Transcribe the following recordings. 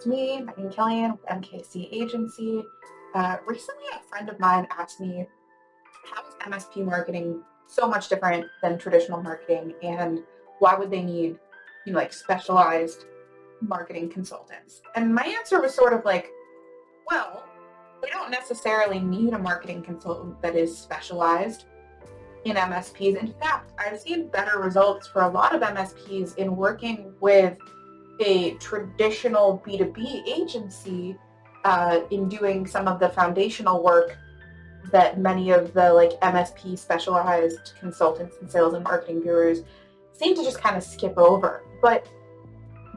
It's me, Megan Killian with MKC Agency. Recently, a friend of mine asked me, how is MSP marketing so much different than traditional marketing, and why would they need, like specialized marketing consultants? And my answer was sort of like, well, we don't necessarily need a marketing consultant that is specialized in MSPs. In fact, I've seen better results for a lot of MSPs in working with a traditional B2B agency in doing some of the foundational work that many of the like MSP specialized consultants and sales and marketing gurus seem to just kind of skip over. But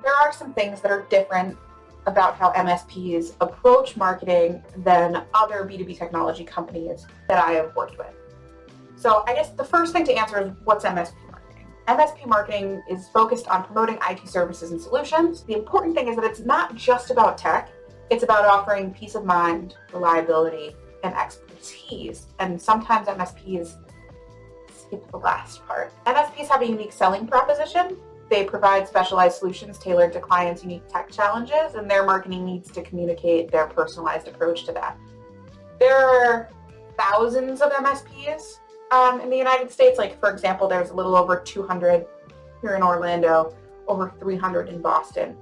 there are some things that are different about how MSPs approach marketing than other B2B technology companies that I have worked with. So I guess the first thing to answer is, what's MSP marketing? MSP marketing is focused on promoting IT services and solutions. The important thing is that it's not just about tech. It's about offering peace of mind, reliability, and expertise. And sometimes MSPs skip the last part. MSPs have a unique selling proposition. They provide specialized solutions tailored to clients' unique tech challenges, and their marketing needs to communicate their personalized approach to that. There are thousands of MSPs in the United States. Like, for example, there's a little over 200 here in Orlando, over 300 in Boston,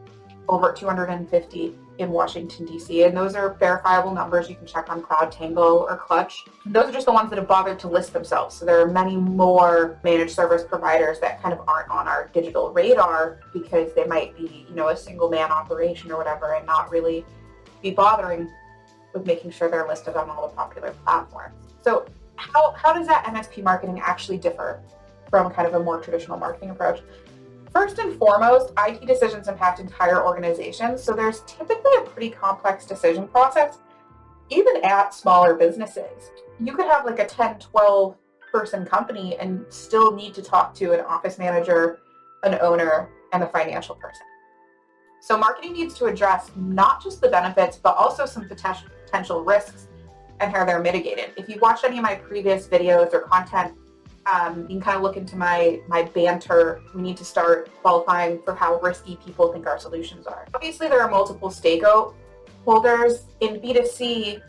over 250 in Washington, D.C. And those are verifiable numbers. You can check on CloudTango or Clutch. And those are just the ones that have bothered to list themselves. So there are many more managed service providers that kind of aren't on our digital radar because they might be, a single man operation or whatever, and not really be bothering with making sure they're listed on all the popular platforms. So how does that MSP marketing actually differ from kind of a more traditional marketing approach? First and foremost, IT decisions impact entire organizations, so there's typically a pretty complex decision process, even at smaller businesses. You could have like a 10, 12 person company and still need to talk to an office manager, an owner, and a financial person. So marketing needs to address not just the benefits, but also some potential risks and how they're mitigated. If you've watched any of my previous videos or content, you can kind of look into my banter. We need to start qualifying for how risky people think our solutions are. Obviously, there are multiple stakeholders. In B2C,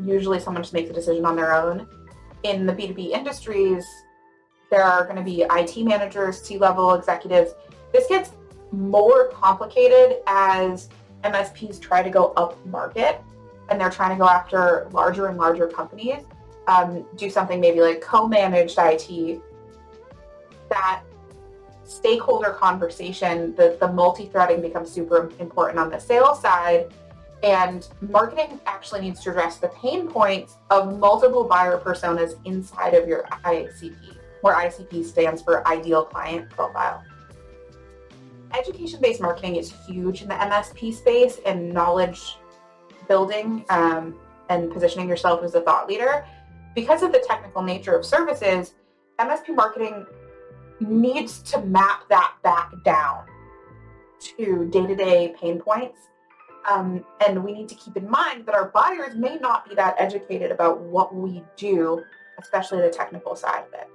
usually someone just makes a decision on their own. In the B2B industries, there are going to be IT managers, C-level executives. This gets more complicated as MSPs try to go up market, and they're trying to go after larger and larger companies. Do something maybe like co-managed IT. That stakeholder conversation, the multi-threading becomes super important on the sales side, and marketing actually needs to address the pain points of multiple buyer personas inside of your ICP, where ICP stands for Ideal Client Profile. Education-based marketing is huge in the MSP space, and knowledge building and positioning yourself as a thought leader. Because of the technical nature of services, MSP marketing needs to map that back down to day-to-day pain points. And we need to keep in mind that our buyers may not be that educated about what we do, especially the technical side of it.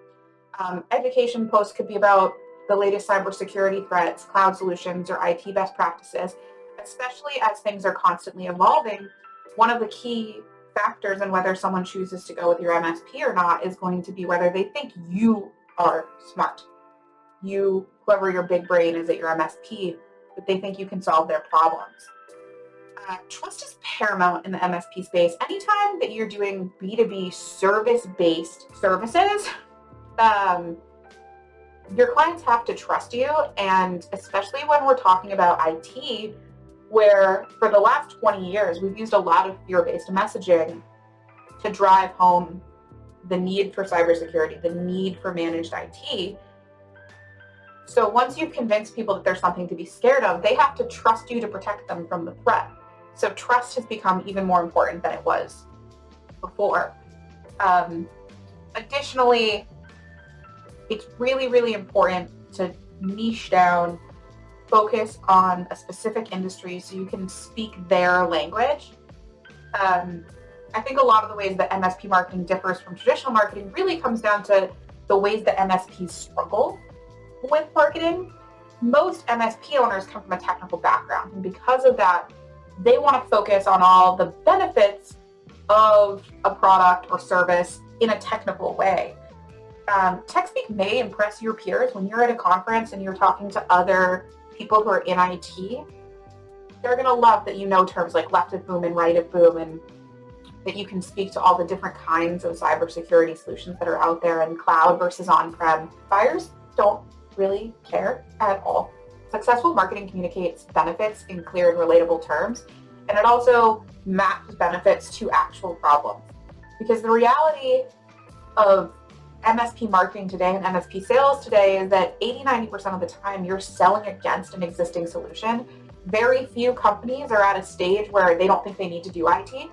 Education posts could be about the latest cybersecurity threats, cloud solutions, or IT best practices, especially as things are constantly evolving. One of the key factors in whether someone chooses to go with your MSP or not is going to be whether they think you are smart. You, whoever your big brain is at your MSP, that they think you can solve their problems. Trust is paramount in the MSP space. Anytime that you're doing B2B service-based services, your clients have to trust you, and especially when we're talking about IT, where for the last 20 years, we've used a lot of fear-based messaging to drive home the need for cybersecurity, the need for managed IT. So once you've convinced people that there's something to be scared of, they have to trust you to protect them from the threat. So trust has become even more important than it was before. Additionally, it's really, really important to niche down, focus on a specific industry so you can speak their language. I think a lot of the ways that MSP marketing differs from traditional marketing really comes down to the ways that MSPs struggle with marketing. most MSP owners come from a technical background. And because of that, they want to focus on all the benefits of a product or service in a technical way. Tech speak may impress your peers when you're at a conference and you're talking to other people who are in IT. They're going to love that you know terms like left of boom and right of boom, and that you can speak to all the different kinds of cybersecurity solutions that are out there and cloud versus on-prem. Buyers don't really care at all. Successful marketing communicates benefits in clear and relatable terms, and it also maps benefits to actual problems. Because the reality of MSP marketing today and MSP sales today is that 80-90% of the time you're selling against an existing solution. Very few companies are at a stage where they don't think they need to do IT.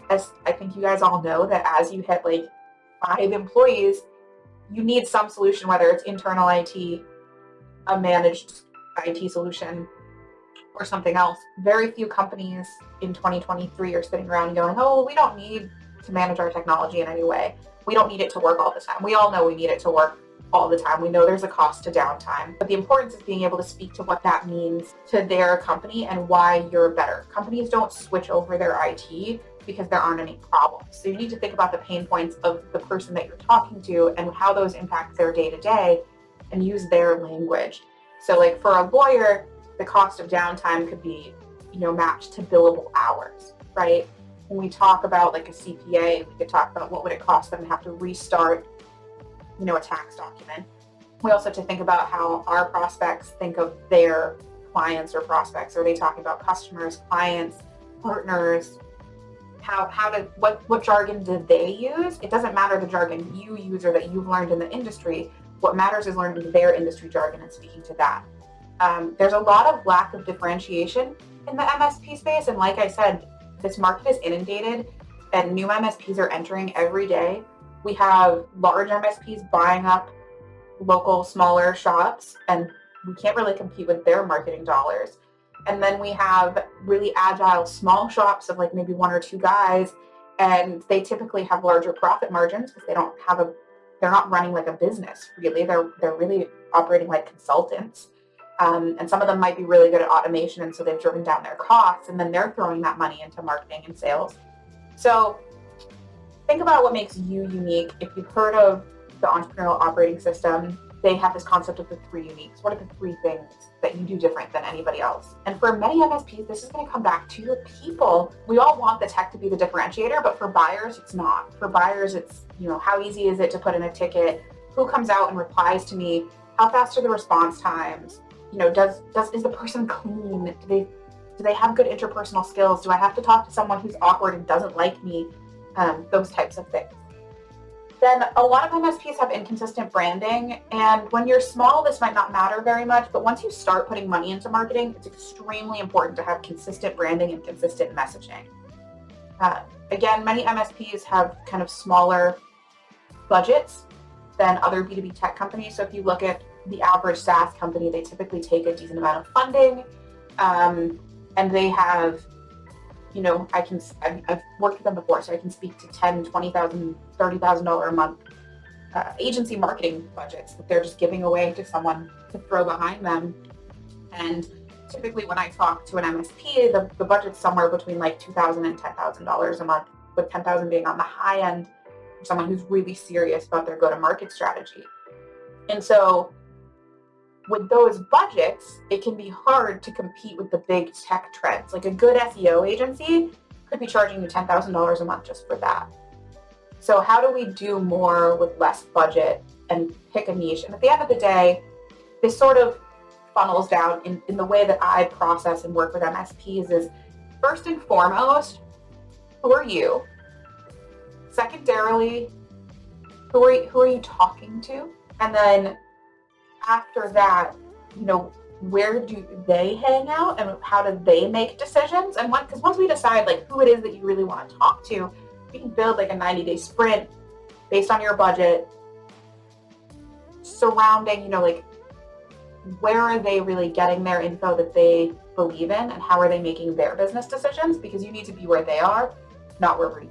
As I think you guys all know, that as you hit like 5 employees, you need some solution, whether it's internal IT, a managed IT solution, or something else. Very few companies in 2023 are sitting around going, oh, we don't need to manage our technology in any way. We don't need it to work all the time. We all know we need it to work all the time. We know there's a cost to downtime, but the importance is being able to speak to what that means to their company and why you're better. Companies don't switch over their IT because there aren't any problems. So you need to think about the pain points of the person that you're talking to and how those impact their day-to-day and use their language. So like for a lawyer, the cost of downtime could be, matched to billable hours, right? When we talk about like a CPA, we could talk about what would it cost them to have to restart, a tax document. We also have to think about how our prospects think of their clients or prospects. Are they talking about customers, clients, partners? What jargon did they use? It doesn't matter the jargon you use or that you've learned in the industry. What matters is learning their industry jargon and speaking to that. There's a lot of lack of differentiation in the MSP space. And like I said, this market is inundated and new MSPs are entering every day. We have large MSPs buying up local, smaller shops, and we can't really compete with their marketing dollars. And then we have really agile small shops of like maybe 1 or 2 guys, and they typically have larger profit margins because they're not running like a business really. They're really operating like consultants. And some of them might be really good at automation, and so they've driven down their costs, and then they're throwing that money into marketing and sales. So think about what makes you unique. If you've heard of the entrepreneurial operating system, they have this concept of the 3 uniques. What are the 3 things that you do different than anybody else? And for many MSPs, this is going to come back to your people. We all want the tech to be the differentiator, but for buyers, it's not. For buyers, it's, how easy is it to put in a ticket? Who comes out and replies to me? How fast are the response times? Is the person clean? Do they have good interpersonal skills? Do I have to talk to someone who's awkward and doesn't like me? Those types of things. Then a lot of MSPs have inconsistent branding, and when you're small, this might not matter very much, but once you start putting money into marketing, it's extremely important to have consistent branding and consistent messaging. Again, many MSPs have kind of smaller budgets than other B2B tech companies. So if you look at the average SaaS company, they typically take a decent amount of funding, and they have, I've worked with them before, so I can speak to $10,000, $20,000, $30,000 a month agency marketing budgets that they're just giving away to someone to throw behind them. And typically when I talk to an MSP, the budget's somewhere between like $2,000 and $10,000 a month, with $10,000 being on the high end for someone who's really serious about their go-to-market strategy. And so with those budgets, it can be hard to compete with the big tech trends. Like a good SEO agency could be charging you $10,000 a month just for that. So how do we do more with less budget and pick a niche? And at the end of the day, this sort of funnels down in the way that I process and work with MSPs is, first and foremost, who are you? Secondarily, who are you talking to? And then after that, where do they hang out and how do they make decisions? And because once we decide like who it is that you really want to talk to, you can build like a 90-day sprint based on your budget surrounding, like where are they really getting their info that they believe in and how are they making their business decisions? Because you need to be where they are, not wherever you